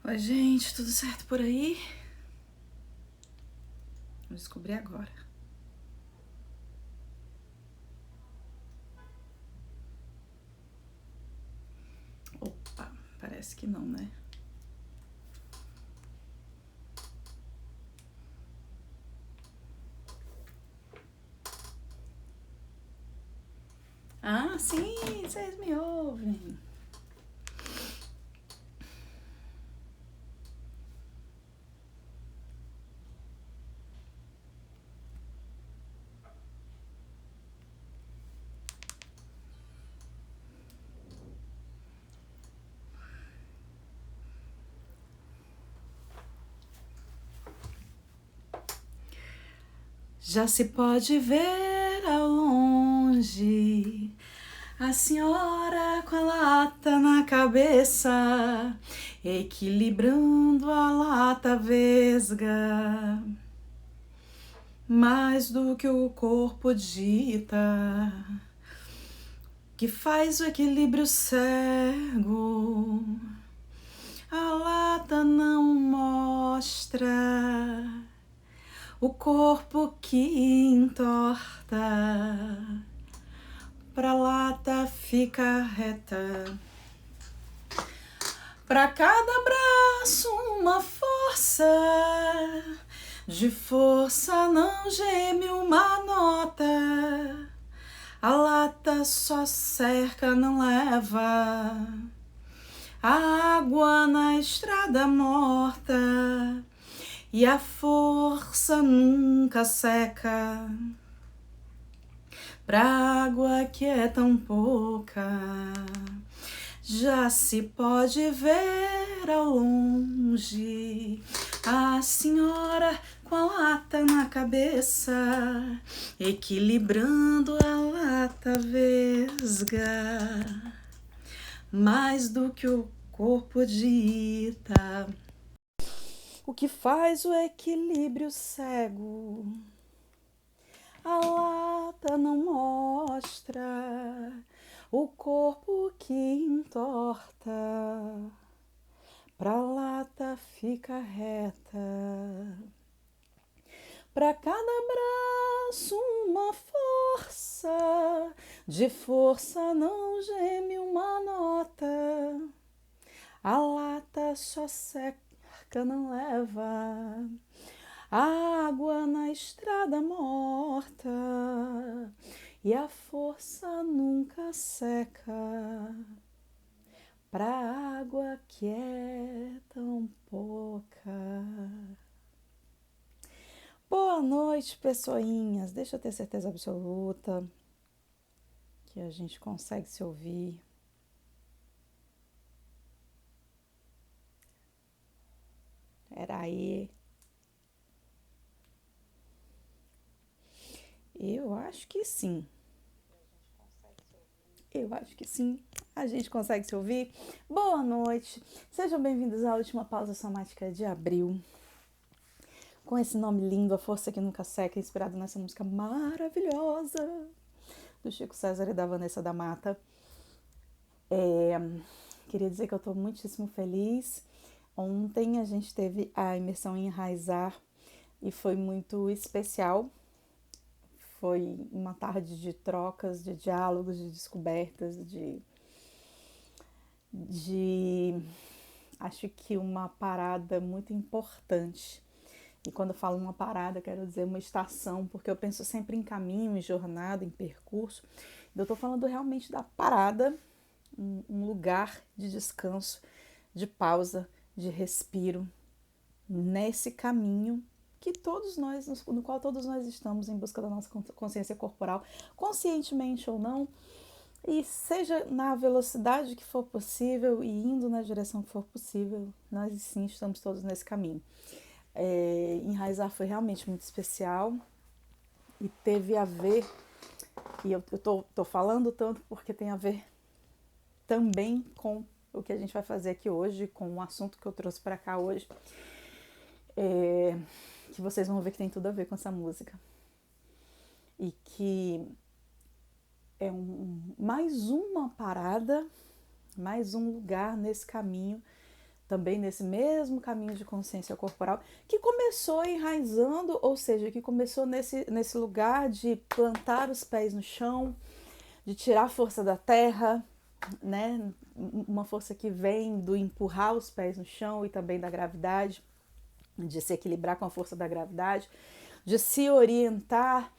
Oi, gente, tudo certo por aí? Vou descobrir agora. Opa, parece que não, né? Ah, sim, vocês me ouvem. Já se pode ver ao longe a senhora com a lata na cabeça, equilibrando a lata vesga. Mais do que o corpo dita, que faz o equilíbrio cego. A lata não mostra o corpo que entorta, pra lata fica reta. Pra cada braço uma força, de força não geme uma nota. A lata só cerca, não leva. A água na estrada morta e a força nunca seca. Pra água que é tão pouca, já se pode ver ao longe a senhora com a lata na cabeça, equilibrando a lata vesga. Mais do que o corpo dita, o que faz o equilíbrio cego. A lata não mostra o corpo que entorta, pra lata fica reta. Pra cada braço uma força, de força não geme uma nota. A lata só seca, não leva. A água na estrada morta e a força nunca seca. Pra água que é tão pouca. Boa noite, pessoinhas. Deixa eu ter certeza absoluta que a gente consegue se ouvir. Peraí. Eu acho que sim. Eu acho que sim. A gente consegue se ouvir. Boa noite. Sejam bem-vindos à última pausa somática de abril. Com esse nome lindo, A Força que Nunca Seca, inspirado nessa música maravilhosa do Chico César e da Vanessa da Mata. Queria dizer que eu estou muitíssimo feliz. Ontem a gente teve a imersão em Enraizar e foi muito especial. Foi uma tarde de trocas, de diálogos, de descobertas, de acho que uma parada muito importante. E quando eu falo uma parada, quero dizer uma estação, porque eu penso sempre em caminho, em jornada, em percurso. Eu estou falando realmente da parada, um lugar de descanso, de pausa, de respiro, nesse caminho que todos nós, no qual todos nós estamos em busca da nossa consciência corporal, conscientemente ou não, e seja na velocidade que for possível e indo na direção que for possível, nós sim estamos todos nesse caminho. Enraizar foi realmente muito especial e teve a ver, e eu tô falando tanto porque tem a ver também com o que a gente vai fazer aqui hoje, com o assunto que eu trouxe para cá hoje, que vocês vão ver que tem tudo a ver com essa música. E que é mais uma parada, mais um lugar nesse caminho também nesse mesmo caminho de consciência corporal, que começou enraizando, ou seja, que começou nesse lugar de plantar os pés no chão, de tirar a força da terra, né? Uma força que vem do empurrar os pés no chão e também da gravidade, de se equilibrar com a força da gravidade, de se orientar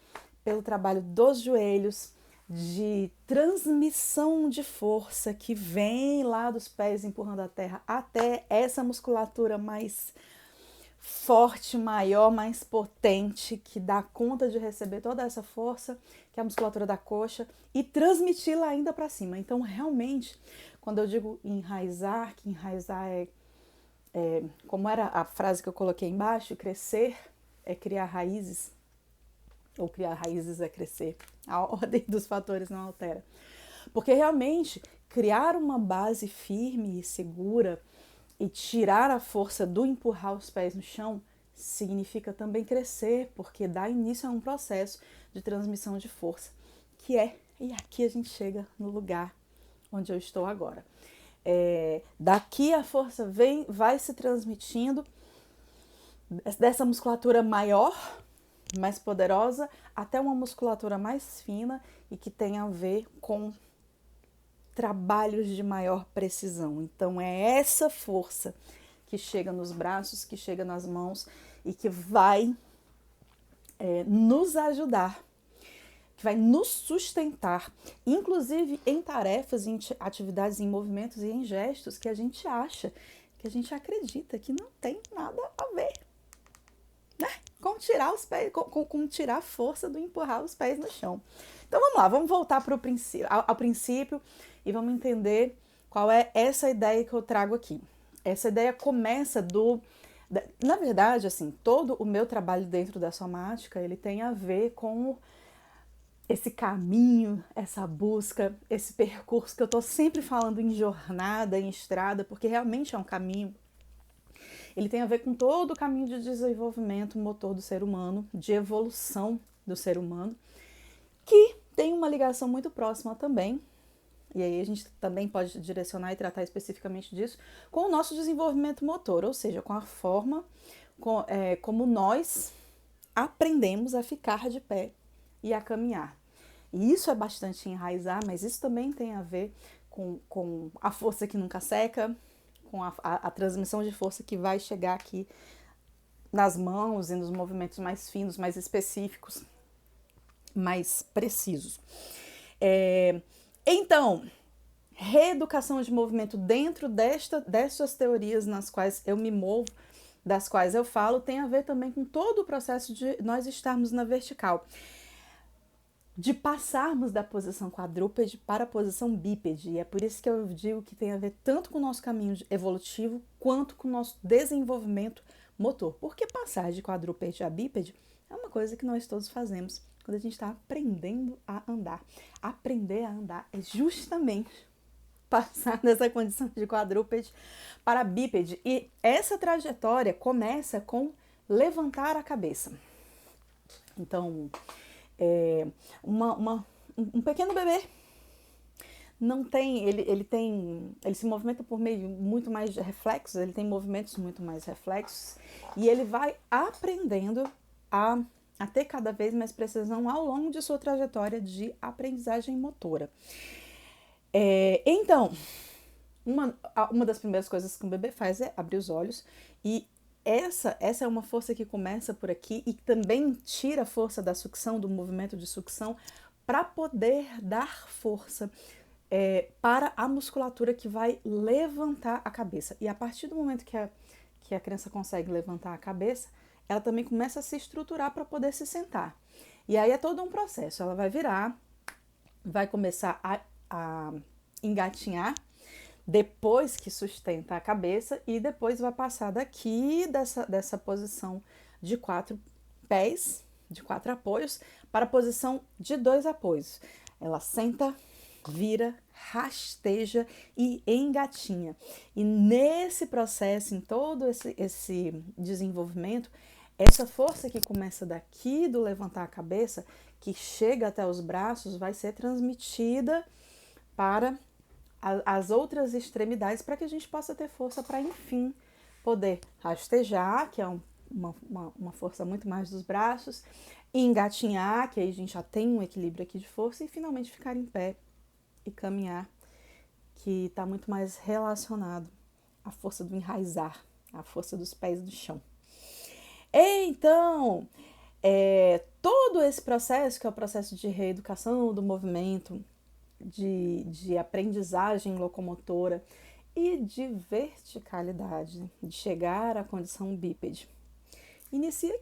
pelo trabalho dos joelhos, de transmissão de força que vem lá dos pés empurrando a terra até essa musculatura mais forte, maior, mais potente, que dá conta de receber toda essa força, que é a musculatura da coxa, e transmiti-la ainda para cima. Então, realmente, quando eu digo enraizar, que enraizar como era a frase que eu coloquei embaixo, crescer é criar raízes, ou criar raízes é crescer. A ordem dos fatores não altera. Porque realmente, criar uma base firme e segura e tirar a força do empurrar os pés no chão significa também crescer, porque dá início a um processo de transmissão de força, que é, e aqui a gente chega no lugar onde eu estou agora. Daqui a força vai se transmitindo dessa musculatura maior, mais poderosa, até uma musculatura mais fina e que tem a ver com trabalhos de maior precisão. Então é essa força que chega nos braços, que chega nas mãos e que vai nos ajudar, que vai nos sustentar, inclusive em tarefas, em atividades, em movimentos e em gestos que a gente acha, que a gente acredita que não tem nada a ver, né? Com tirar os pés, com tirar a força do empurrar os pés no chão. Então vamos lá, vamos voltar ao princípio e vamos entender qual é essa ideia que eu trago aqui. Essa ideia começa na verdade, assim, todo o meu trabalho dentro da somática, ele tem a ver com esse caminho, essa busca, esse percurso que eu tô sempre falando em jornada, em estrada, porque realmente é um caminho. Ele tem a ver com todo o caminho de desenvolvimento motor do ser humano, de evolução do ser humano, que tem uma ligação muito próxima também, e aí a gente também pode direcionar e tratar especificamente disso, com o nosso desenvolvimento motor, ou seja, com a forma como nós aprendemos a ficar de pé e a caminhar. E isso é bastante enraizar, mas isso também tem a ver com a força que nunca seca, com a transmissão de força que vai chegar aqui nas mãos e nos movimentos mais finos, mais específicos, mais precisos. Então, reeducação de movimento dentro destas teorias nas quais eu me movo, das quais eu falo, tem a ver também com todo o processo de nós estarmos na vertical, de passarmos da posição quadrúpede para a posição bípede. E é por isso que eu digo que tem a ver tanto com o nosso caminho evolutivo quanto com o nosso desenvolvimento motor. Porque passar de quadrúpede a bípede é uma coisa que nós todos fazemos quando a gente está aprendendo a andar. Aprender a andar é justamente passar dessa condição de quadrúpede para bípede. E essa trajetória começa com levantar a cabeça. Então, um pequeno bebê não tem, ele se movimenta por meio muito mais de reflexos, ele tem movimentos muito mais reflexos e ele vai aprendendo a ter cada vez mais precisão ao longo de sua trajetória de aprendizagem motora. Então, uma das primeiras coisas que um bebê faz é abrir os olhos e essa é uma força que começa por aqui e também tira a força da sucção, do movimento de sucção, para poder dar força para a musculatura que vai levantar a cabeça. E a partir do momento que a criança consegue levantar a cabeça, ela também começa a se estruturar para poder se sentar. E aí é todo um processo. Ela vai virar, vai começar a engatinhar, depois que sustenta a cabeça e depois vai passar daqui dessa posição de 4 pés, de 4 apoios, para a posição de 2 apoios. Ela senta, vira, rasteja e engatinha. E nesse processo, em todo esse desenvolvimento, essa força que começa daqui do levantar a cabeça, que chega até os braços, vai ser transmitida para as outras extremidades para que a gente possa ter força para, enfim, poder rastejar, que é uma força muito mais dos braços, engatinhar, que aí a gente já tem um equilíbrio aqui de força, e finalmente ficar em pé e caminhar, que está muito mais relacionado à força do enraizar, à força dos pés do chão. Então, todo esse processo, que é o processo de reeducação do movimento, de aprendizagem locomotora e de verticalidade, de chegar à condição bípede, inicia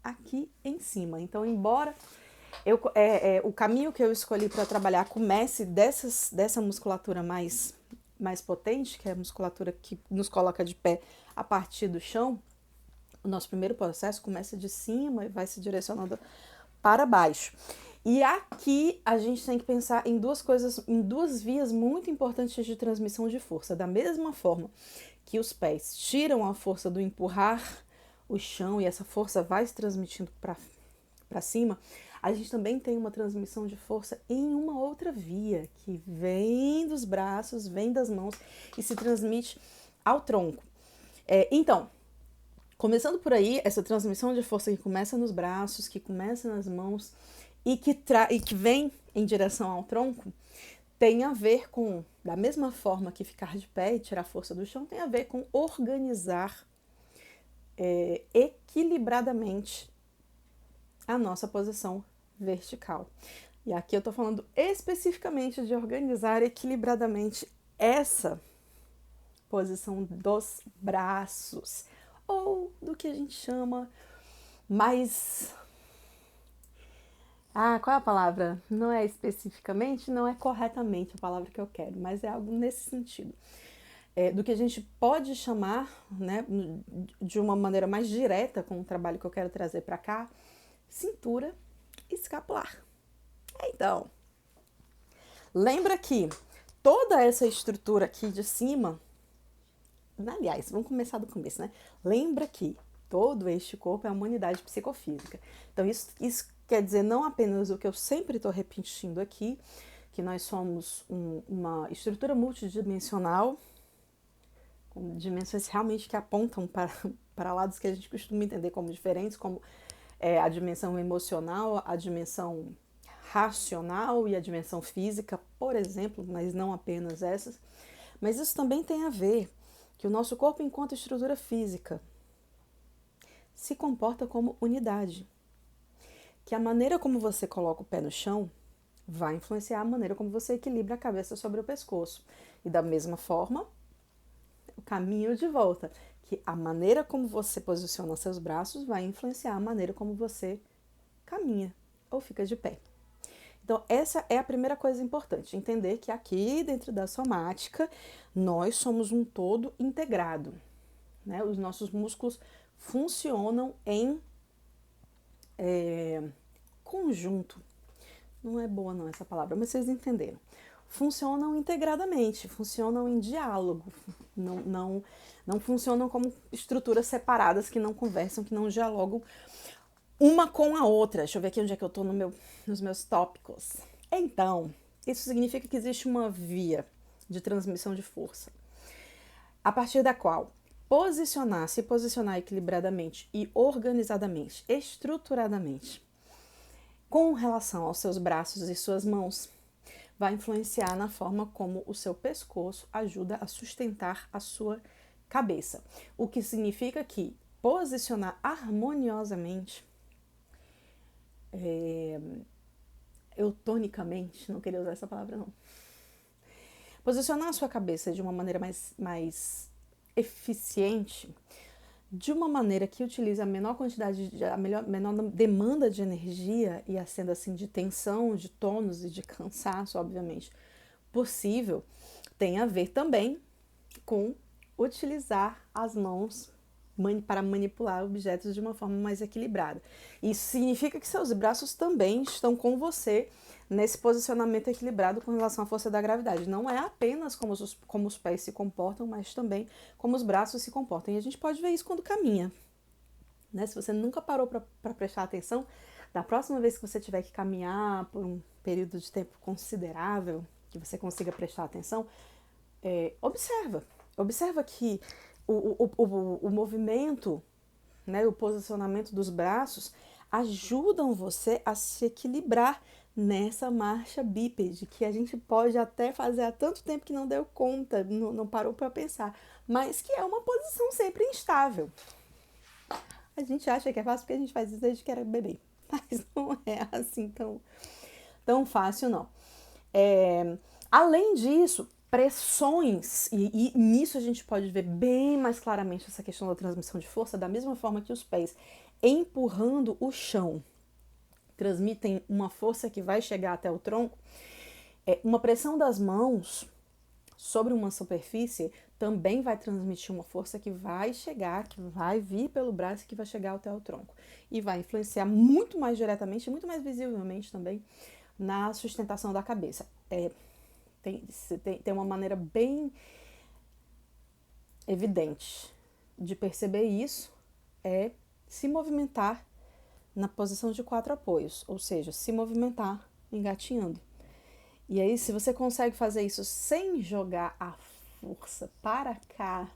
aqui em cima. Então, embora o caminho que eu escolhi para trabalhar comece dessa musculatura mais potente, que é a musculatura que nos coloca de pé a partir do chão, o nosso primeiro processo começa de cima e vai se direcionando para baixo. E aqui a gente tem que pensar em duas vias muito importantes de transmissão de força. Da mesma forma que os pés tiram a força do empurrar o chão e essa força vai se transmitindo para cima, a gente também tem uma transmissão de força em uma outra via, que vem dos braços, vem das mãos e se transmite ao tronco. Então, começando por aí, essa transmissão de força que começa nos braços, que começa nas mãos e que vem em direção ao tronco, tem a ver com, da mesma forma que ficar de pé e tirar força do chão, tem a ver com organizar equilibradamente a nossa posição vertical. E aqui eu estou falando especificamente de organizar equilibradamente essa posição dos braços, ou do que a gente chama mais... qual é a palavra? Não é especificamente, não é corretamente a palavra que eu quero, mas é algo nesse sentido. Do que a gente pode chamar, né, de uma maneira mais direta com o trabalho que eu quero trazer para cá, cintura escapular. Então, lembra que toda essa estrutura aqui de cima, aliás, vamos começar do começo, né? Lembra que todo este corpo é uma unidade psicofísica. Então, isso quer dizer não apenas o que eu sempre estou repetindo aqui, que nós somos uma estrutura multidimensional, com dimensões realmente que apontam para lados que a gente costuma entender como diferentes, como a dimensão emocional, a dimensão racional e a dimensão física, por exemplo, mas não apenas essas. Mas isso também tem a ver que o nosso corpo, enquanto estrutura física, se comporta como unidade. Que a maneira como você coloca o pé no chão vai influenciar a maneira como você equilibra a cabeça sobre o pescoço. E da mesma forma, o caminho de volta, que a maneira como você posiciona seus braços vai influenciar a maneira como você caminha ou fica de pé. Então, essa é a primeira coisa importante, entender que aqui dentro da somática, nós somos um todo integrado, né? Os nossos músculos funcionam em conjunto. Não é boa não essa palavra, mas vocês entenderam. Funcionam integradamente, funcionam em diálogo, não funcionam como estruturas separadas que não conversam, que não dialogam uma com a outra. Deixa eu ver aqui onde é que eu estou nos meus tópicos. Então, isso significa que existe uma via de transmissão de força, a partir da qual se posicionar equilibradamente e organizadamente, estruturadamente, com relação aos seus braços e suas mãos, vai influenciar na forma como o seu pescoço ajuda a sustentar a sua cabeça. O que significa que posicionar harmoniosamente, eutonicamente, não queria usar essa palavra não, posicionar a sua cabeça de uma maneira mais eficiente, de uma maneira que utilize a menor menor demanda de energia e sendo assim de tensão, de tônus e de cansaço, obviamente, possível, tem a ver também com utilizar as mãos para manipular objetos de uma forma mais equilibrada. Isso significa que seus braços também estão com você nesse posicionamento equilibrado com relação à força da gravidade. Não é apenas como os pés se comportam, mas também como os braços se comportam. E a gente pode ver isso quando caminha, né? Se você nunca parou para prestar atenção, da próxima vez que você tiver que caminhar por um período de tempo considerável, que você consiga prestar atenção, observa que o movimento, né, o posicionamento dos braços ajudam você a se equilibrar nessa marcha bípede, que a gente pode até fazer há tanto tempo que não deu conta, não parou para pensar, mas que é uma posição sempre instável. A gente acha que é fácil porque a gente faz isso desde que era bebê, mas não é assim tão fácil, não. Além disso, pressões, e nisso a gente pode ver bem mais claramente essa questão da transmissão de força, da mesma forma que os pés empurrando o chão transmitem uma força que vai chegar até o tronco, uma pressão das mãos sobre uma superfície também vai transmitir uma força que vai chegar, que vai vir pelo braço e que vai chegar até o tronco. E vai influenciar muito mais diretamente, muito mais visivelmente também, na sustentação da cabeça. Tem uma maneira bem evidente de perceber isso, é se movimentar na posição de 4 apoios, ou seja, se movimentar engatinhando. E aí, se você consegue fazer isso sem jogar a força para cá,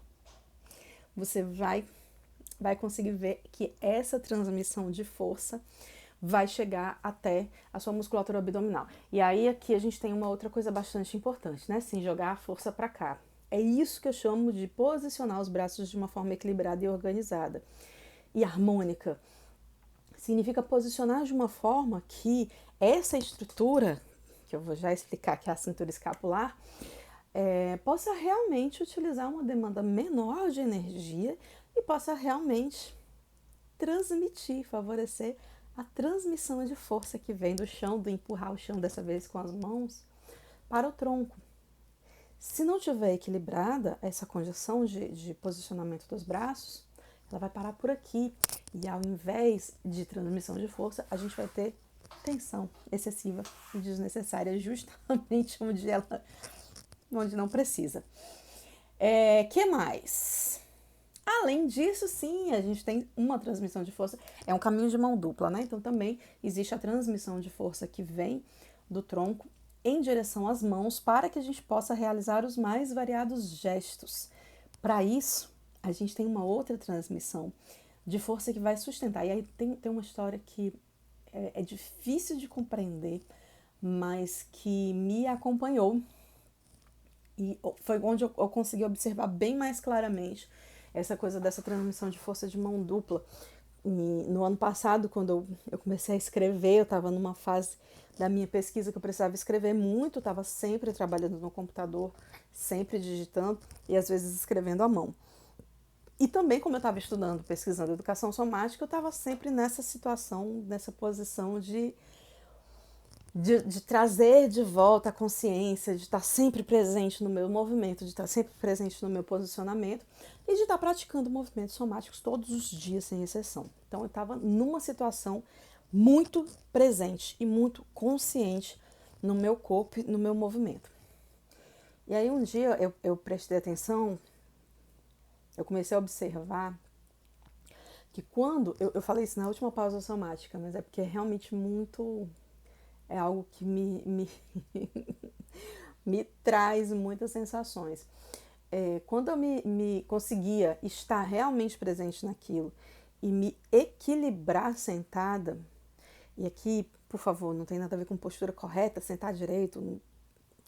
você vai conseguir ver que essa transmissão de força vai chegar até a sua musculatura abdominal. E aí, aqui a gente tem uma outra coisa bastante importante, né? Sem jogar a força para cá. É isso que eu chamo de posicionar os braços de uma forma equilibrada e organizada e harmônica. Significa posicionar de uma forma que essa estrutura, que eu vou já explicar, que é a cintura escapular, possa realmente utilizar uma demanda menor de energia e possa realmente transmitir, favorecer a transmissão de força que vem do chão, do empurrar o chão, dessa vez com as mãos, para o tronco. Se não tiver equilibrada essa condição de posicionamento dos braços, ela vai parar por aqui. E ao invés de transmissão de força, a gente vai ter tensão excessiva e desnecessária, justamente onde não precisa. Que mais? Além disso, sim, a gente tem uma transmissão de força, é um caminho de mão dupla, né? Então também existe a transmissão de força que vem do tronco em direção às mãos para que a gente possa realizar os mais variados gestos. Para isso, a gente tem uma outra transmissão de força que vai sustentar. E aí tem uma história que é difícil de compreender, mas que me acompanhou. E foi onde eu consegui observar bem mais claramente essa coisa dessa transmissão de força de mão dupla. E no ano passado, quando eu comecei a escrever, eu estava numa fase da minha pesquisa que eu precisava escrever muito, estava sempre trabalhando no computador, sempre digitando e às vezes escrevendo à mão. E também, como eu estava estudando, pesquisando educação somática, eu estava sempre nessa situação, nessa posição de trazer de volta a consciência, de estar sempre presente no meu movimento, de estar sempre presente no meu posicionamento e de estar praticando movimentos somáticos todos os dias, sem exceção. Então, eu estava numa situação muito presente e muito consciente no meu corpo e no meu movimento. E aí, um dia, eu prestei atenção, eu comecei a observar que quando... Eu falei isso na última pausa somática, mas é porque é realmente muito... É algo que me traz muitas sensações. Quando eu me conseguia estar realmente presente naquilo e me equilibrar sentada, e aqui, por favor, não tem nada a ver com postura correta, sentar direito,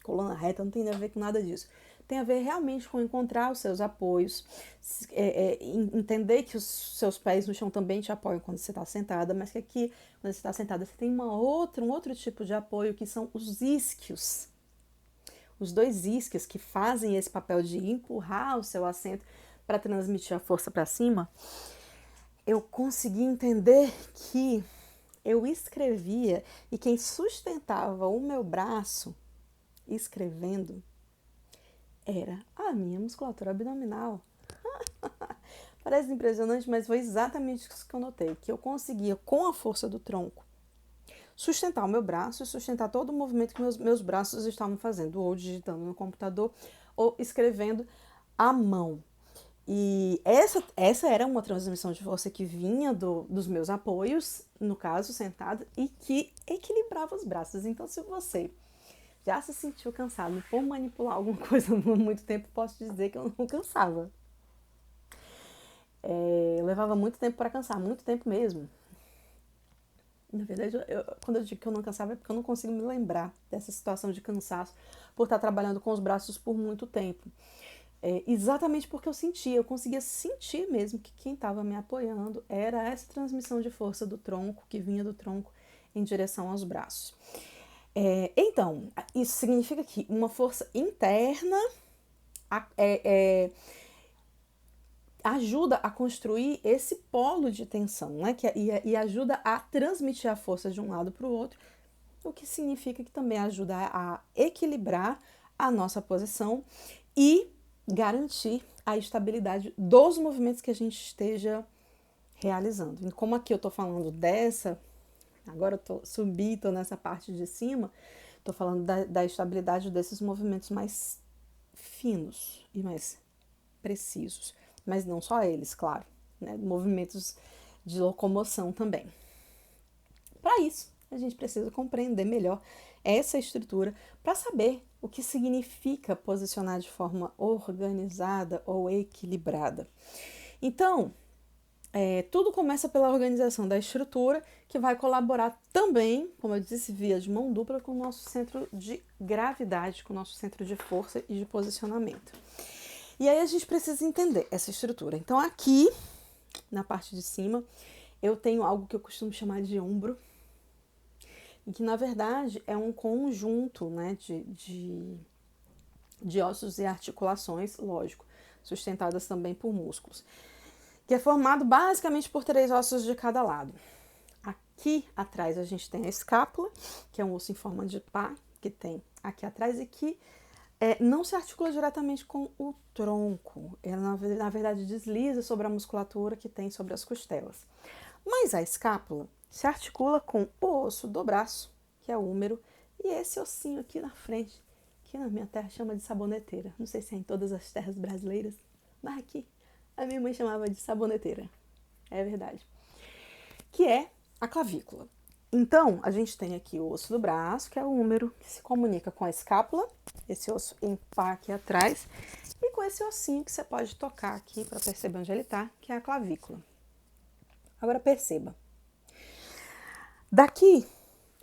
coluna reta, não tem nada a ver com nada disso. Tem a ver realmente com encontrar os seus apoios, entender que os seus pés no chão também te apoiam quando você está sentada, mas que aqui, quando você está sentada, você tem um outro tipo de apoio, que são os isquios. Os 2 isquios que fazem esse papel de empurrar o seu assento para transmitir a força para cima. Eu consegui entender que eu escrevia e quem sustentava o meu braço escrevendo era a minha musculatura abdominal. Parece impressionante, mas foi exatamente isso que eu notei, que eu conseguia, com a força do tronco, sustentar o meu braço e sustentar todo o movimento que meus braços estavam fazendo, ou digitando no computador, ou escrevendo à mão. E essa era uma transmissão de força que vinha dos meus apoios, no caso, sentado, e que equilibrava os braços. Então, se você já se sentiu cansado por manipular alguma coisa por muito tempo, posso dizer que eu não cansava. Eu levava muito tempo para cansar, muito tempo mesmo. Na verdade, quando eu digo que eu não cansava é porque eu não consigo me lembrar dessa situação de cansaço por estar trabalhando com os braços por muito tempo. Exatamente porque eu conseguia sentir mesmo que quem estava me apoiando era essa transmissão de força do tronco, que vinha do tronco em direção aos braços. Então, isso significa que uma força interna ajuda a construir esse polo de tensão, né? E ajuda a transmitir a força de um lado para o outro, o que significa que também ajuda a equilibrar a nossa posição e garantir a estabilidade dos movimentos que a gente esteja realizando. E como aqui eu estou falando agora eu estou nessa parte de cima, estou falando da estabilidade desses movimentos mais finos e mais precisos. Mas não só eles, claro, né? Movimentos de locomoção também. Para isso, a gente precisa compreender melhor essa estrutura para saber o que significa posicionar de forma organizada ou equilibrada. Então, tudo começa pela organização da estrutura, que vai colaborar também, como eu disse, via de mão dupla com o nosso centro de gravidade, com o nosso centro de força e de posicionamento. E aí a gente precisa entender essa estrutura. Então aqui, na parte de cima, eu tenho algo que eu costumo chamar de ombro, e que na verdade é um conjunto, né, de ossos e articulações, lógico, sustentadas também por músculos, que é formado basicamente por 3 ossos de cada lado. Aqui atrás a gente tem a escápula, que é um osso em forma de pá, que tem aqui atrás e que não se articula diretamente com o tronco. Ela, na verdade, desliza sobre a musculatura que tem sobre as costelas. Mas a escápula se articula com o osso do braço, que é o húmero, e esse ossinho aqui na frente, que na minha terra chama de saboneteira. Não sei se é em todas as terras brasileiras, mas aqui a minha mãe chamava de saboneteira. É verdade. Que é a clavícula. Então, a gente tem aqui o osso do braço, que é o húmero, que se comunica com a escápula, esse osso em pá aqui atrás, e com esse ossinho que você pode tocar aqui para perceber onde ele está, que é a clavícula. Agora perceba. Daqui,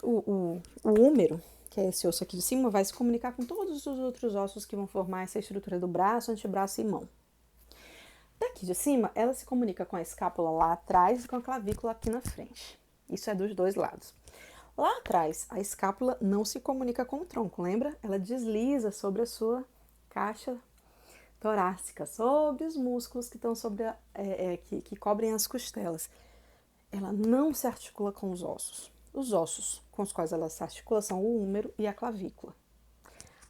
o húmero, que é esse osso aqui de cima, vai se comunicar com todos os outros ossos que vão formar essa estrutura do braço, antebraço e mão. Daqui de cima, ela se comunica com a escápula lá atrás e com a clavícula aqui na frente. Isso é dos dois lados. Lá atrás, a escápula não se comunica com o tronco, lembra? Ela desliza sobre a sua caixa torácica, sobre os músculos que estão sobre que cobrem as costelas. Ela não se articula com os ossos. Os ossos com os quais ela se articula são o húmero e a clavícula.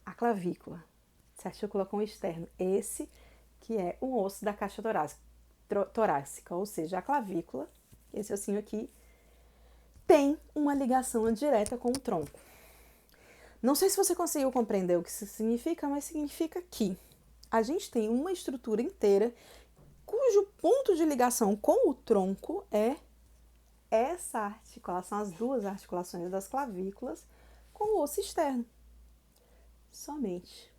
A clavícula se articula com o externo, esse que é o osso da caixa torácica, ou seja, a clavícula, esse ossinho aqui, tem uma ligação direta com o tronco. Não sei se você conseguiu compreender o que isso significa, mas significa que a gente tem uma estrutura inteira cujo ponto de ligação com o tronco é essa articulação, as duas articulações das clavículas com o osso externo. Somente.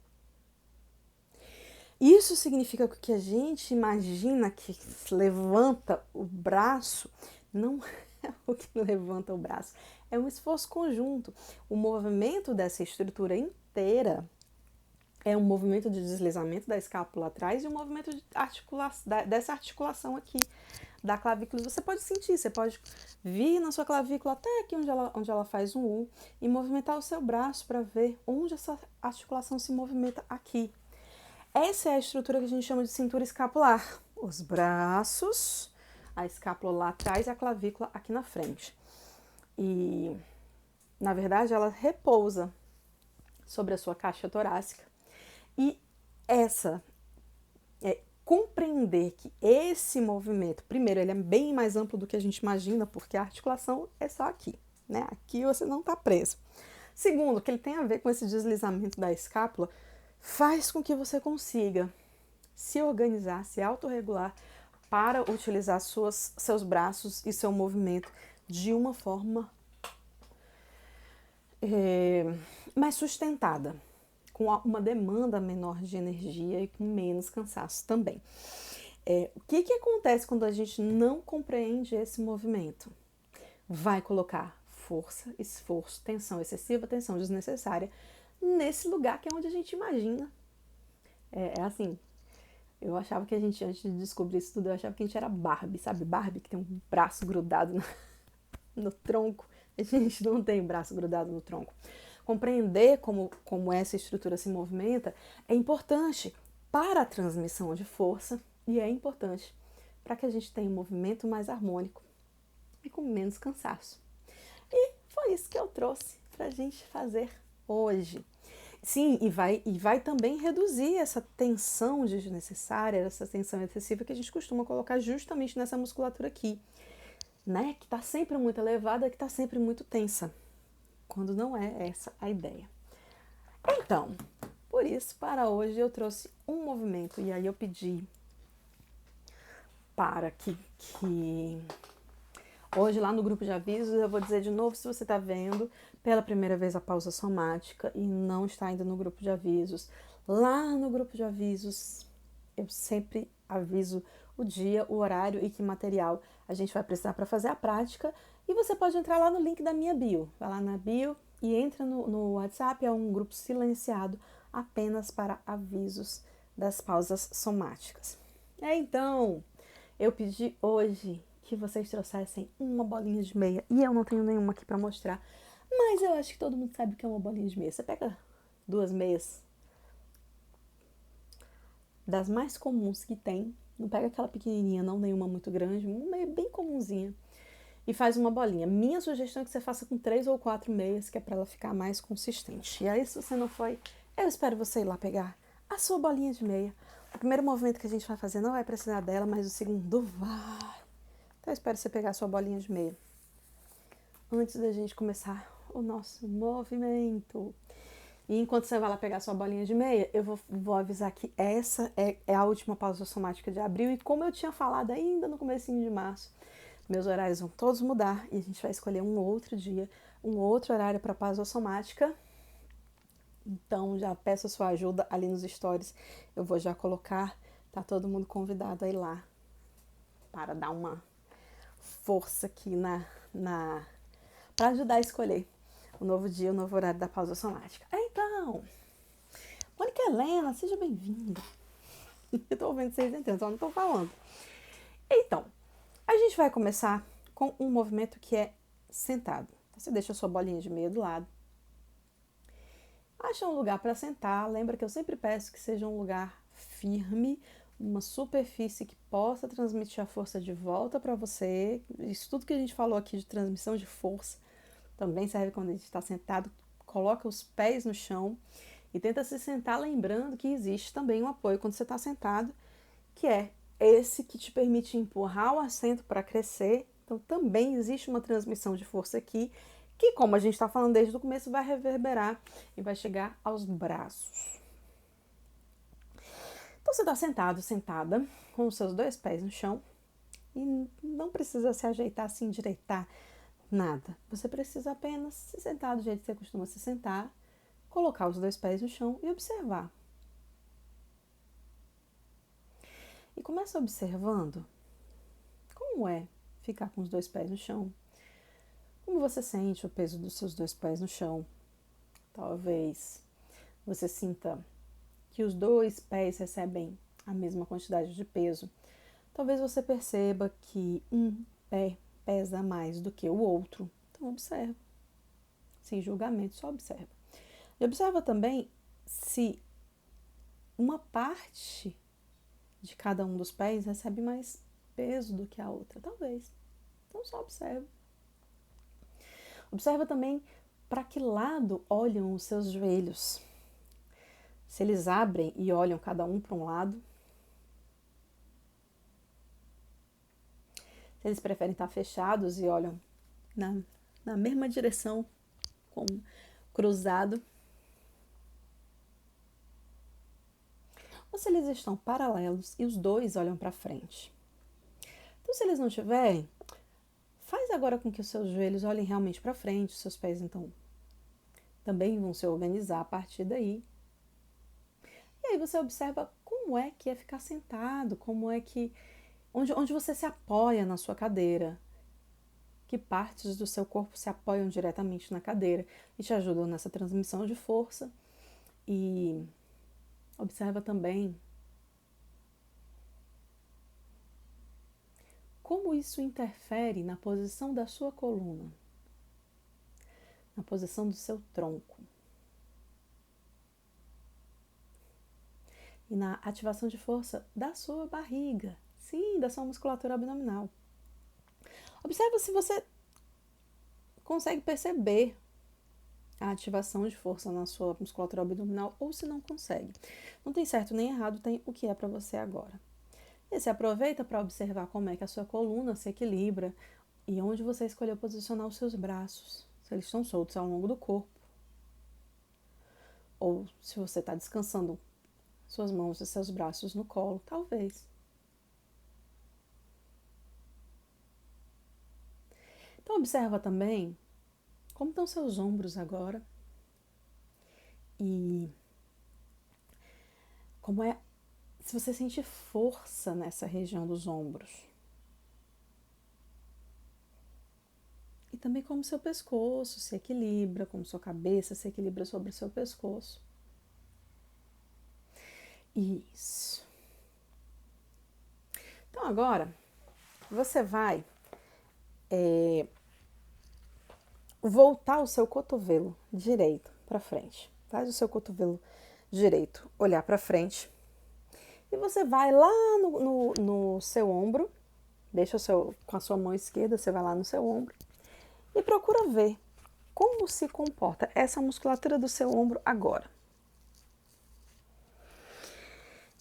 Isso significa que o que a gente imagina que levanta o braço não é o que levanta o braço, é um esforço conjunto. O movimento dessa estrutura inteira é um movimento de deslizamento da escápula atrás e um movimento de dessa articulação aqui da clavícula. Você pode sentir, você pode vir na sua clavícula até aqui onde ela faz um U e movimentar o seu braço para ver onde essa articulação se movimenta aqui. Essa é a estrutura que a gente chama de cintura escapular. Os braços, a escápula lá atrás e a clavícula aqui na frente. E, na verdade, ela repousa sobre a sua caixa torácica. E compreender que esse movimento, primeiro, ele é bem mais amplo do que a gente imagina, porque a articulação é só aqui, né? Aqui você não está preso. Segundo, que ele tem a ver com esse deslizamento da escápula, faz com que você consiga se organizar, se autorregular para utilizar seus braços e seu movimento de uma forma mais sustentada, com uma demanda menor de energia e com menos cansaço também. O que acontece quando a gente não compreende esse movimento? Vai colocar força, esforço, tensão excessiva, tensão desnecessária nesse lugar que é onde a gente imagina. É assim, eu achava que a gente, antes de descobrir isso tudo, eu achava que a gente era Barbie, sabe? Barbie que tem um braço grudado no tronco. A gente não tem braço grudado no tronco. Compreender como essa estrutura se movimenta é importante para a transmissão de força e é importante para que a gente tenha um movimento mais harmônico e com menos cansaço. E foi isso que eu trouxe para a gente fazer hoje. Sim, e vai também reduzir essa tensão desnecessária, essa tensão excessiva que a gente costuma colocar justamente nessa musculatura aqui, né? Que está sempre muito elevada, que está sempre muito tensa, quando não é essa a ideia. Então, por isso, para hoje eu trouxe um movimento, e aí eu pedi para que hoje lá no grupo de avisos, eu vou dizer de novo, se você está vendo pela primeira vez a pausa somática e não está ainda no grupo de avisos, lá no grupo de avisos eu sempre aviso o dia, o horário e que material a gente vai precisar para fazer a prática, e você pode entrar lá no link da minha bio, vai lá na bio e entra no WhatsApp, é um grupo silenciado apenas para avisos das pausas somáticas. Então, eu pedi hoje que vocês trouxessem uma bolinha de meia, e eu não tenho nenhuma aqui para mostrar, mas eu acho que todo mundo sabe o que é uma bolinha de meia. Você pega 2 meias das mais comuns que tem, não pega aquela pequenininha não, nenhuma muito grande, uma meia bem comunzinha, e faz uma bolinha. Minha sugestão é que você faça com 3 ou 4 meias, que é para ela ficar mais consistente. E aí, se você não foi, eu espero você ir lá pegar a sua bolinha de meia. O primeiro movimento que a gente vai fazer não vai precisar dela, mas o segundo vai. Então eu espero você pegar a sua bolinha de meia antes da gente começar o nosso movimento. E enquanto você vai lá pegar a sua bolinha de meia, eu vou avisar que essa é a última pausa somática de abril. E como eu tinha falado ainda no comecinho de março, meus horários vão todos mudar e a gente vai escolher um outro dia, um outro horário para pausa somática. Então já peço a sua ajuda ali nos stories. Eu vou já colocar, tá todo mundo convidado a ir lá para dar uma força aqui para ajudar a escolher o novo dia, o novo horário da pausa somática. Então, Mônica Helena, seja bem-vinda. Eu tô ouvindo vocês entrando, só não tô falando. Então, a gente vai começar com um movimento que é sentado. Você deixa a sua bolinha de meia do lado. Acha um lugar para sentar. Lembra que eu sempre peço que seja um lugar firme, uma superfície que possa transmitir a força de volta para você. Isso tudo que a gente falou aqui de transmissão de força também serve quando a gente está sentado. Coloca os pés no chão e tenta se sentar lembrando que existe também um apoio quando você está sentado, que é esse que te permite empurrar o assento para crescer. Então também existe uma transmissão de força aqui, que, como a gente está falando desde o começo, vai reverberar e vai chegar aos braços. Então você está sentado, sentada, com os seus 2 pés no chão, e não precisa se ajeitar, se endireitar, nada. Você precisa apenas se sentar do jeito que você costuma se sentar, colocar os 2 pés no chão e observar. E começa observando como é ficar com os 2 pés no chão. Como você sente o peso dos seus 2 pés no chão? Talvez você sinta que os 2 pés recebem a mesma quantidade de peso. Talvez você perceba que um pé pesa mais do que o outro. Então observa. Sem julgamento, só observa. E observa também se uma parte de cada um dos pés recebe mais peso do que a outra. Talvez. Então só observa. Observa também para que lado olham os seus joelhos. Se eles abrem e olham cada um para um lado. Se eles preferem estar fechados e olham na mesma direção, com cruzado. Ou se eles estão paralelos e os 2 olham para frente. Então, se eles não tiverem, faz agora com que os seus joelhos olhem realmente para frente, os seus pés, então, também vão se organizar a partir daí. E aí você observa como é que é ficar sentado, como é que onde você se apoia na sua cadeira, que partes do seu corpo se apoiam diretamente na cadeira e te ajudam nessa transmissão de força. E observa também como isso interfere na posição da sua coluna, na posição do seu tronco e na ativação de força da sua barriga, sim, da sua musculatura abdominal. Observa se você consegue perceber a ativação de força na sua musculatura abdominal ou se não consegue. Não tem certo nem errado, tem o que é para você agora. E você aproveita para observar como é que a sua coluna se equilibra e onde você escolheu posicionar os seus braços, se eles estão soltos ao longo do corpo, ou se você está descansando suas mãos e seus braços no colo, talvez. Então observa também como estão seus ombros agora e como é se você sente força nessa região dos ombros. E também como seu pescoço se equilibra, como sua cabeça se equilibra sobre o seu pescoço. Isso. Então agora você vai voltar o seu cotovelo direito para frente. Faz o seu cotovelo direito olhar para frente. E você vai lá no seu ombro, deixa com a sua mão esquerda, você vai lá no seu ombro e procura ver como se comporta essa musculatura do seu ombro agora.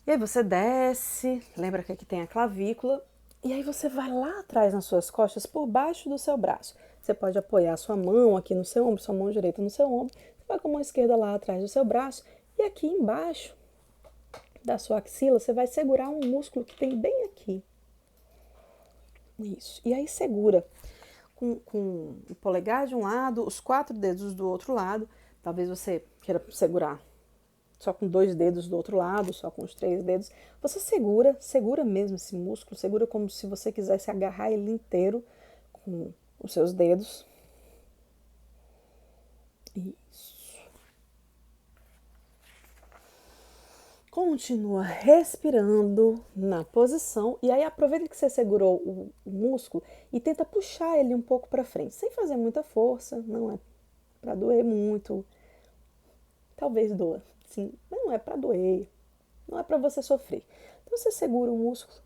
E aí você desce, lembra que aqui tem a clavícula, e aí você vai lá atrás nas suas costas, por baixo do seu braço. Você pode apoiar a sua mão aqui no seu ombro, sua mão direita no seu ombro, você vai com a mão esquerda lá atrás do seu braço, e aqui embaixo da sua axila, você vai segurar um músculo que tem bem aqui. Isso. E aí segura com o polegar de um lado, os 4 dedos do outro lado. Talvez você queira segurar só com 2 dedos do outro lado, só com os 3 dedos. Você segura mesmo esse músculo, segura como se você quisesse agarrar ele inteiro com os seus dedos. Isso. Continua respirando na posição e aí aproveita que você segurou o músculo e tenta puxar ele um pouco para frente, sem fazer muita força, não é para doer muito. Talvez doa, sim, mas não é para doer, não é para você sofrer. Então você segura o músculo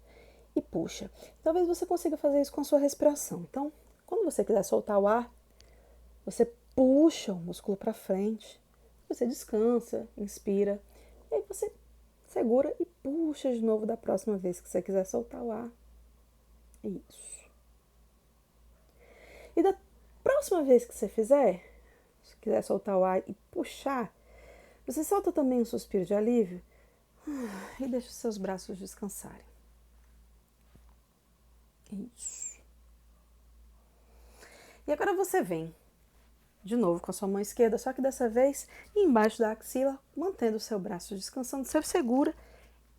e puxa. Talvez você consiga fazer isso com a sua respiração. Então, quando você quiser soltar o ar, você puxa o músculo para frente, você descansa, inspira, e aí você segura e puxa de novo da próxima vez que você quiser soltar o ar. Isso. E da próxima vez que você fizer, se quiser soltar o ar e puxar, você solta também um suspiro de alívio e deixa os seus braços descansarem. Isso. E agora você vem de novo com a sua mão esquerda, só que dessa vez embaixo da axila, mantendo o seu braço descansando, você segura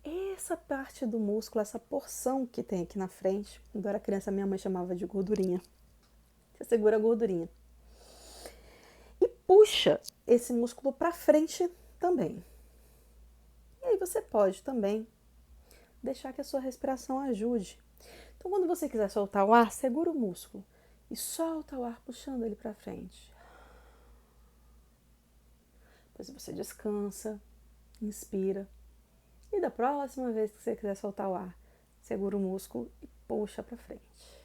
essa parte do músculo, essa porção que tem aqui na frente. Quando eu era criança, minha mãe chamava de gordurinha. Você segura a gordurinha. E puxa esse músculo para frente também. E aí você pode também deixar que a sua respiração ajude. Então, quando você quiser soltar o ar, segura o músculo e solta o ar puxando ele para frente. Depois você descansa, inspira. E da próxima vez que você quiser soltar o ar, segura o músculo e puxa para frente.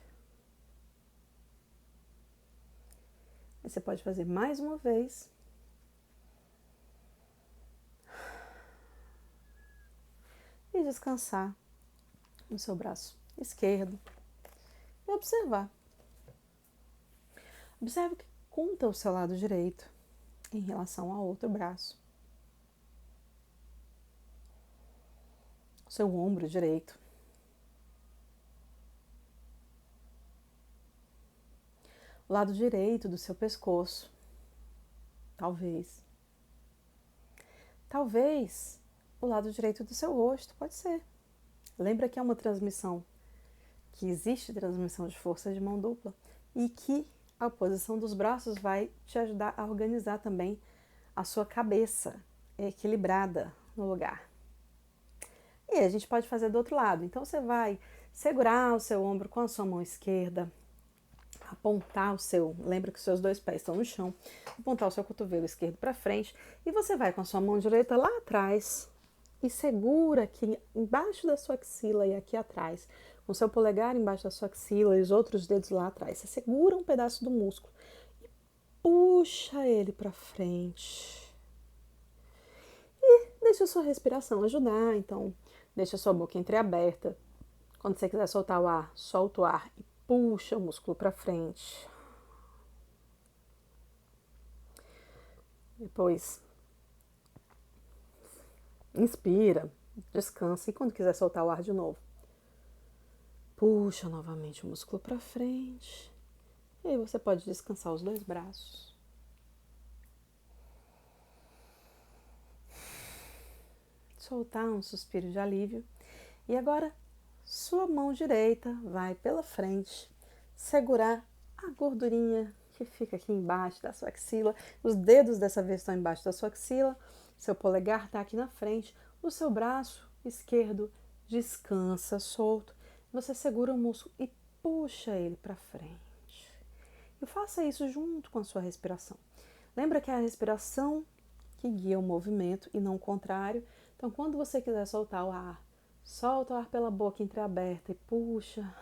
Aí você pode fazer mais uma vez. E descansar no seu braço esquerdo. E observar. Observe que conta o seu lado direito em relação ao outro braço. O seu ombro direito. O lado direito do seu pescoço. Talvez. Talvez o lado direito do seu rosto, pode ser. Lembra que é uma transmissão, que existe transmissão de força de mão dupla e que a posição dos braços vai te ajudar a organizar também a sua cabeça equilibrada no lugar. E a gente pode fazer do outro lado. Então você vai segurar o seu ombro com a sua mão esquerda, apontar o seu, lembra que os seus dois pés estão no chão, apontar o seu cotovelo esquerdo para frente e você vai com a sua mão direita lá atrás e segura aqui embaixo da sua axila e aqui atrás, com o seu polegar embaixo da sua axila e os outros dedos lá atrás. Você segura um pedaço do músculo e puxa ele para frente. E deixa a sua respiração ajudar, então deixa a sua boca entreaberta. Quando você quiser soltar o ar, solta o ar e puxa o músculo para frente. Depois, inspira, descansa e quando quiser soltar o ar de novo, puxa novamente o músculo para frente. E aí você pode descansar os dois braços. Soltar um suspiro de alívio. E agora, sua mão direita vai pela frente, segurar a gordurinha que fica aqui embaixo da sua axila. Os dedos dessa vez estão embaixo da sua axila. Seu polegar está aqui na frente. O seu braço esquerdo descansa solto. Você segura o músculo e puxa ele para frente. E faça isso junto com a sua respiração. Lembra que é a respiração que guia o movimento e não o contrário. Então, quando você quiser soltar o ar, solta o ar pela boca entreaberta e puxa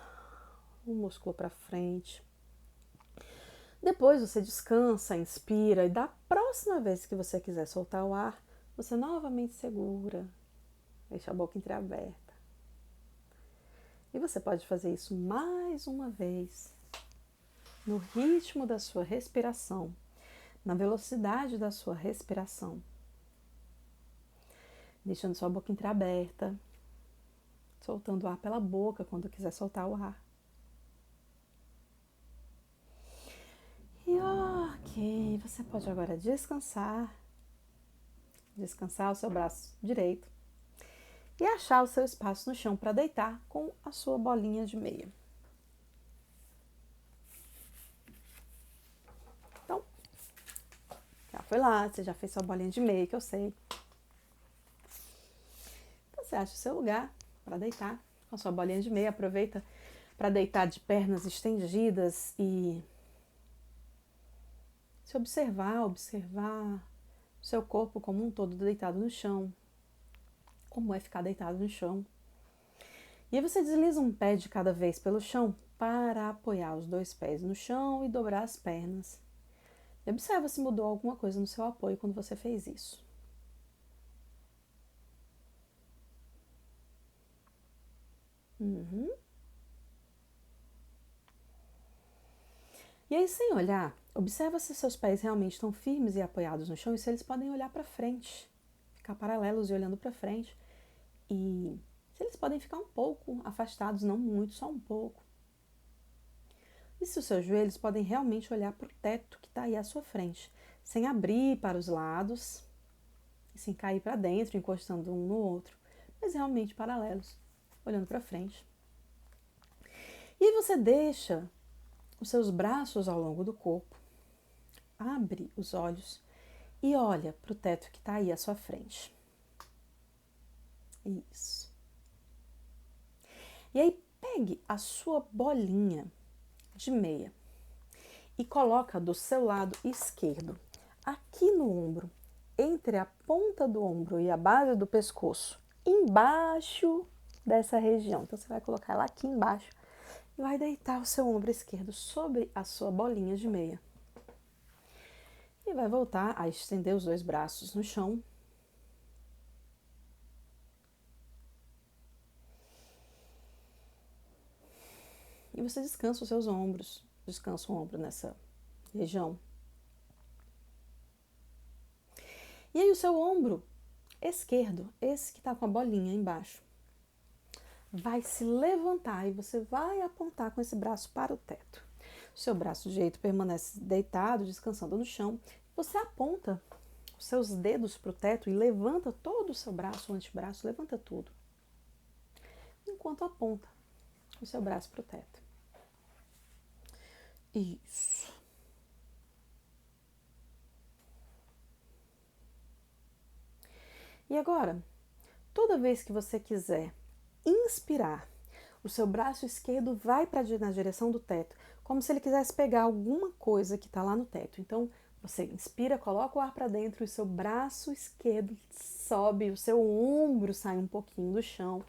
o músculo para frente. Depois você descansa, inspira e da próxima vez que você quiser soltar o ar, você novamente segura, deixa a boca entreaberta. E você pode fazer isso mais uma vez, no ritmo da sua respiração, na velocidade da sua respiração. Deixando sua boca entreaberta, soltando o ar pela boca quando quiser soltar o ar. E ok, você pode agora descansar o seu braço direito e achar o seu espaço no chão para deitar com a sua bolinha de meia. Então, já foi lá, você já fez sua bolinha de meia, que eu sei. Então, você acha o seu lugar para deitar com a sua bolinha de meia. Aproveita para deitar de pernas estendidas e se observar o seu corpo como um todo deitado no chão. Como é ficar deitado no chão. E aí você desliza um pé de cada vez pelo chão para apoiar os dois pés no chão e dobrar as pernas. E observa se mudou alguma coisa no seu apoio quando você fez isso. E aí, sem olhar, observa se seus pés realmente estão firmes e apoiados no chão e se eles podem olhar para frente, ficar paralelos e olhando para frente. E se eles podem ficar um pouco afastados, não muito, só um pouco. E se os seus joelhos podem realmente olhar para o teto que está aí à sua frente, sem abrir para os lados, e sem cair para dentro, encostando um no outro, mas realmente paralelos, olhando para frente. E aí você deixa os seus braços ao longo do corpo, abre os olhos e olha para o teto que está aí à sua frente. Isso. E aí pegue a sua bolinha de meia e coloca do seu lado esquerdo, aqui no ombro, entre a ponta do ombro e a base do pescoço, embaixo dessa região. Então você vai colocar ela aqui embaixo e vai deitar o seu ombro esquerdo sobre a sua bolinha de meia. E vai voltar a estender os dois braços no chão. E você descansa os seus ombros, descansa o ombro nessa região. E aí o seu ombro esquerdo, esse que está com a bolinha embaixo, vai se levantar e você vai apontar com esse braço para o teto. O seu braço direito permanece deitado, descansando no chão. você aponta os seus dedos para o teto e levanta todo o seu braço, o antebraço, levanta tudo. Enquanto aponta o seu braço para o teto. Isso. E agora, toda vez que você quiser inspirar, o seu braço esquerdo vai na direção do teto, como se ele quisesse pegar alguma coisa que está lá no teto. Então, você inspira, coloca o ar para dentro e o seu braço esquerdo sobe, o seu ombro sai um pouquinho do chão.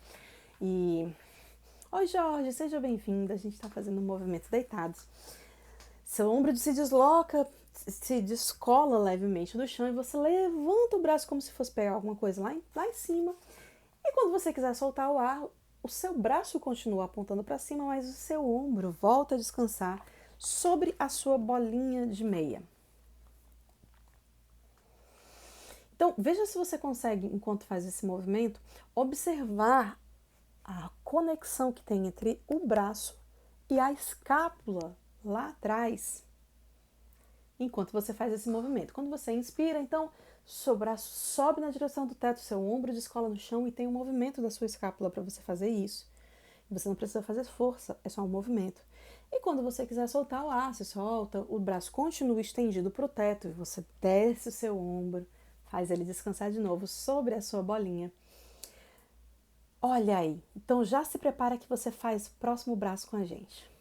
E... Oi, Jorge, seja bem-vinda. A gente está fazendo um movimento deitados. Seu ombro se desloca, se descola levemente do chão e você levanta o braço como se fosse pegar alguma coisa lá em cima. E quando você quiser soltar o ar, o seu braço continua apontando para cima, mas o seu ombro volta a descansar sobre a sua bolinha de meia. Então, veja se você consegue, enquanto faz esse movimento, observar a conexão que tem entre o braço e a escápula lá atrás, enquanto você faz esse movimento. Quando você inspira, então, seu braço sobe na direção do teto, seu ombro descola no chão e tem um movimento da sua escápula para você fazer isso. Você não precisa fazer força, é só um movimento. E quando você quiser soltar o ar, você solta, o braço continua estendido para o teto e você desce o seu ombro, faz ele descansar de novo sobre a sua bolinha. Olha aí, então já se prepara que você faz o próximo braço com a gente.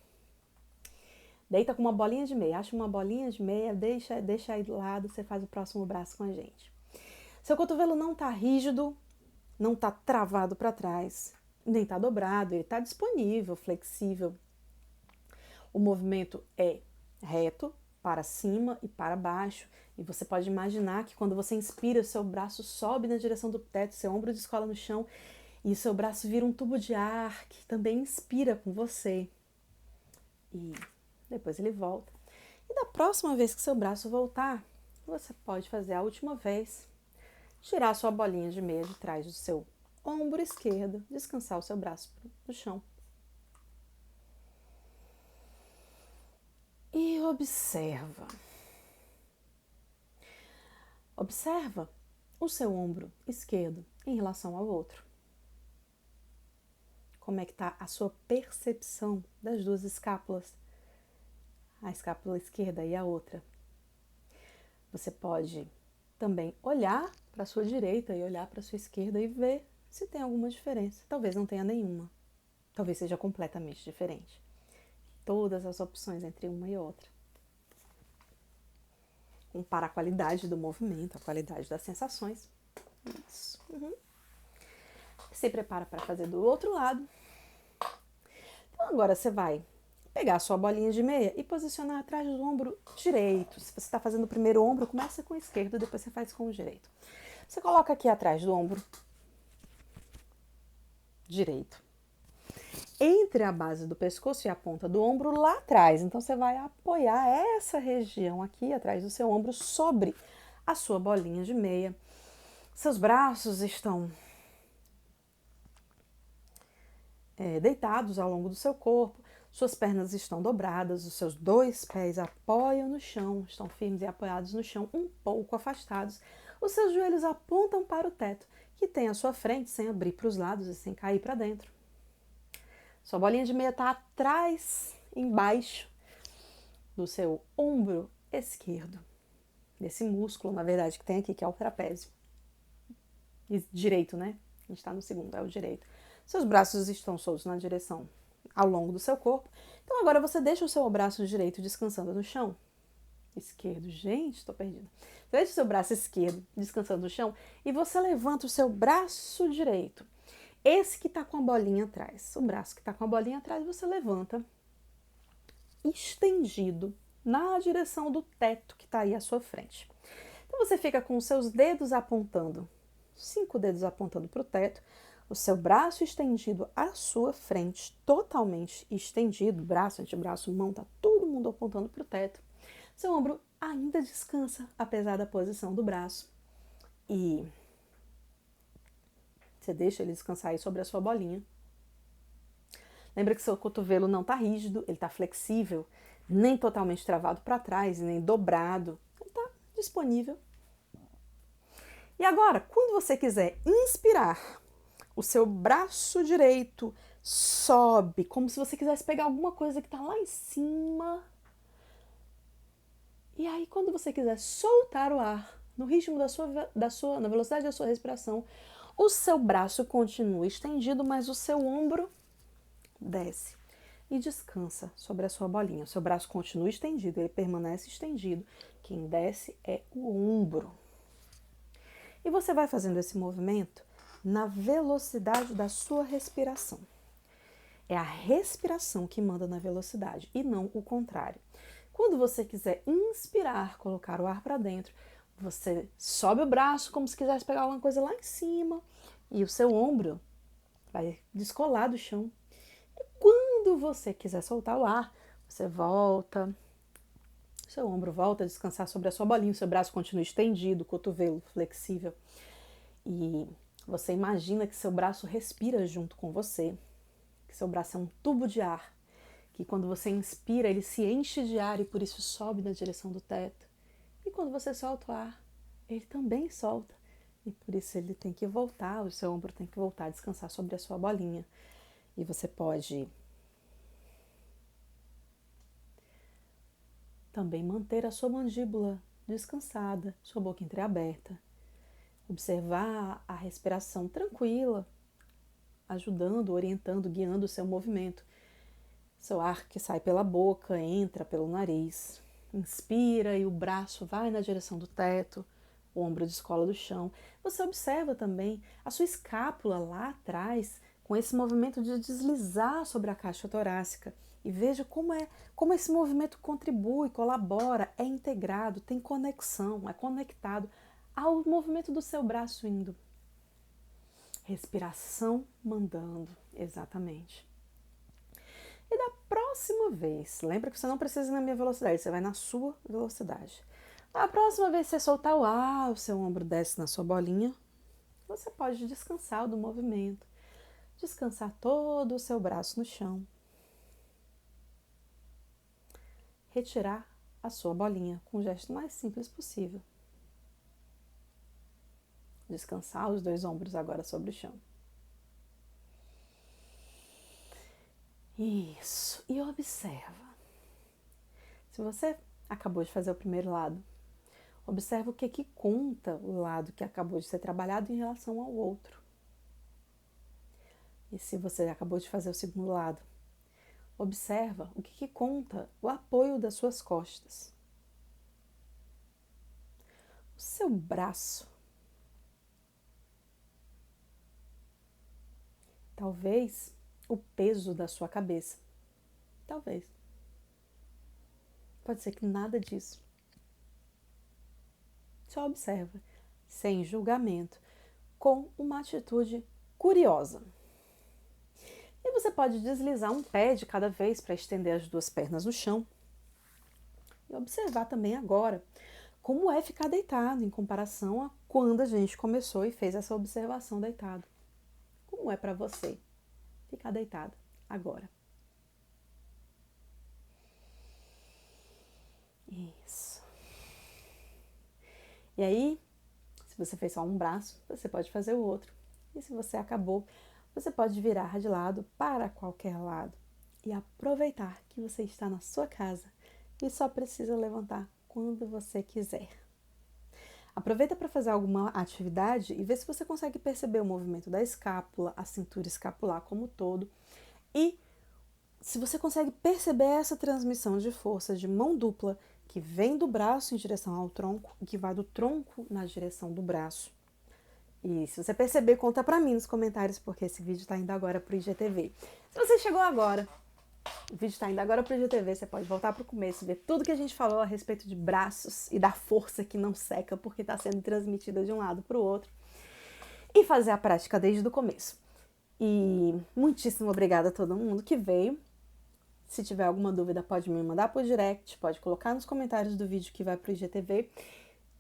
Deita com uma bolinha de meia, acha uma bolinha de meia, deixa aí do lado, você faz o próximo braço com a gente. Seu cotovelo não está rígido, não está travado para trás, nem está dobrado, ele está disponível, flexível. O movimento é reto, para cima e para baixo. E você pode imaginar que quando você inspira, o seu braço sobe na direção do teto, seu ombro descola no chão e o seu braço vira um tubo de ar que também inspira com você. E depois ele volta. E da próxima vez que seu braço voltar, você pode fazer a última vez. Tirar sua bolinha de meia de trás do seu ombro esquerdo, descansar o seu braço no chão. E observa. Observa o seu ombro esquerdo em relação ao outro. Como é que está a sua percepção das duas escápulas? A escápula esquerda e a outra. Você pode também olhar para a sua direita e olhar para a sua esquerda e ver se tem alguma diferença. Talvez não tenha nenhuma. Talvez seja completamente diferente. Todas as opções entre uma e outra. Compara a qualidade do movimento, a qualidade das sensações. Isso. Se prepara para fazer do outro lado. Então agora você vai pegar a sua bolinha de meia e posicionar atrás do ombro direito. Se você está fazendo o primeiro ombro, começa com o esquerdo, depois você faz com o direito. Você coloca aqui atrás do ombro direito, entre a base do pescoço e a ponta do ombro lá atrás. Então você vai apoiar essa região aqui atrás do seu ombro sobre a sua bolinha de meia. Seus braços estão deitados ao longo do seu corpo, suas pernas estão dobradas, os seus dois pés apoiam no chão, estão firmes e apoiados no chão, um pouco afastados. Os seus joelhos apontam para o teto, que tem à sua frente, sem abrir para os lados e sem cair para dentro. Sua bolinha de meia está atrás, embaixo do seu ombro esquerdo, desse músculo, na verdade, que tem aqui, que é o trapézio. E direito, né? A gente está no segundo, é o direito. Seus braços estão soltos na direção ao longo do seu corpo. Então agora você deixa o seu braço direito descansando no chão. Esquerdo, gente, estou perdida. Deixa o seu braço esquerdo descansando no chão e você levanta o seu braço direito. Esse que está com a bolinha atrás. O braço que está com a bolinha atrás você levanta estendido na direção do teto que está aí à sua frente. Então você fica com os seus dedos apontando, 5 dedos apontando para o teto, o seu braço estendido à sua frente, totalmente estendido, braço, antebraço, mão, tá todo mundo apontando para o teto. Seu ombro ainda descansa, apesar da posição do braço. E você deixa ele descansar aí sobre a sua bolinha. Lembra que seu cotovelo não está rígido, ele está flexível, nem totalmente travado para trás, nem dobrado. Ele está disponível. E agora, quando você quiser inspirar, o seu braço direito sobe, como se você quisesse pegar alguma coisa que está lá em cima. E aí, quando você quiser soltar o ar, no ritmo na velocidade da sua respiração, o seu braço continua estendido, mas o seu ombro desce e descansa sobre a sua bolinha. O seu braço continua estendido, ele permanece estendido. Quem desce é o ombro. E você vai fazendo esse movimento na velocidade da sua respiração. É a respiração que manda na velocidade e não o contrário. Quando você quiser inspirar, colocar o ar para dentro, você sobe o braço como se quisesse pegar alguma coisa lá em cima e o seu ombro vai descolar do chão. E quando você quiser soltar o ar, você volta, seu ombro volta a descansar sobre a sua bolinha, o seu braço continua estendido, o cotovelo flexível. E você imagina que seu braço respira junto com você, que seu braço é um tubo de ar, que quando você inspira ele se enche de ar e por isso sobe na direção do teto. E quando você solta o ar, ele também solta e por isso ele tem que voltar, o seu ombro tem que voltar a descansar sobre a sua bolinha. E você pode também manter a sua mandíbula descansada, sua boca entreaberta. Observar a respiração tranquila, ajudando, orientando, guiando o seu movimento. Seu ar que sai pela boca, entra pelo nariz. Inspira e o braço vai na direção do teto, o ombro descola do chão. Você observa também a sua escápula lá atrás, com esse movimento de deslizar sobre a caixa torácica. E veja como esse movimento contribui, colabora, é integrado, tem conexão, é conectado ao movimento do seu braço indo. Respiração mandando, exatamente. E da próxima vez, lembra que você não precisa ir na minha velocidade, você vai na sua velocidade. Da próxima vez que você soltar o ar, o seu ombro desce na sua bolinha, você pode descansar do movimento, descansar todo o seu braço no chão. Retirar a sua bolinha com o gesto mais simples possível. Descansar os dois ombros agora sobre o chão. Isso. E observa. Se você acabou de fazer o primeiro lado, observa o que conta o lado que acabou de ser trabalhado em relação ao outro. E se você acabou de fazer o segundo lado, observa o que conta o apoio das suas costas. O seu braço. Talvez o peso da sua cabeça. Talvez. Pode ser que nada disso. Só observa, sem julgamento, com uma atitude curiosa. E você pode deslizar um pé de cada vez para estender as duas pernas no chão. E observar também agora como é ficar deitado em comparação a quando a gente começou e fez essa observação deitado. Como é para você ficar deitado agora? Isso. E aí, se você fez só um braço, você pode fazer o outro. E se você acabou, você pode virar de lado para qualquer lado e aproveitar que você está na sua casa e só precisa levantar quando você quiser. Aproveita para fazer alguma atividade e vê se você consegue perceber o movimento da escápula, a cintura escapular como um todo. E se você consegue perceber essa transmissão de força de mão dupla que vem do braço em direção ao tronco e que vai do tronco na direção do braço. E se você perceber, conta pra mim nos comentários, porque esse vídeo tá indo agora pro IGTV. Se você chegou agora, o vídeo tá indo agora pro IGTV, você pode voltar pro começo, ver tudo que a gente falou a respeito de braços e da força que não seca, porque tá sendo transmitida de um lado pro outro. E fazer a prática desde o começo. E muitíssimo obrigada a todo mundo que veio. Se tiver alguma dúvida, pode me mandar por direct, pode colocar nos comentários do vídeo que vai pro IGTV.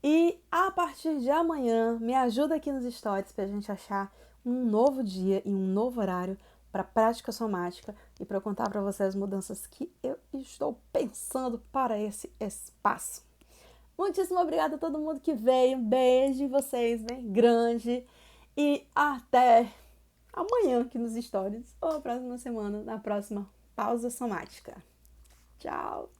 E a partir de amanhã, me ajuda aqui nos stories pra gente achar um novo dia e um novo horário para prática somática e para eu contar para vocês as mudanças que eu estou pensando para esse espaço. Muitíssimo obrigada a todo mundo que veio. Um beijo em vocês, bem grande. E até amanhã aqui nos stories ou a próxima semana, na próxima pausa somática. Tchau!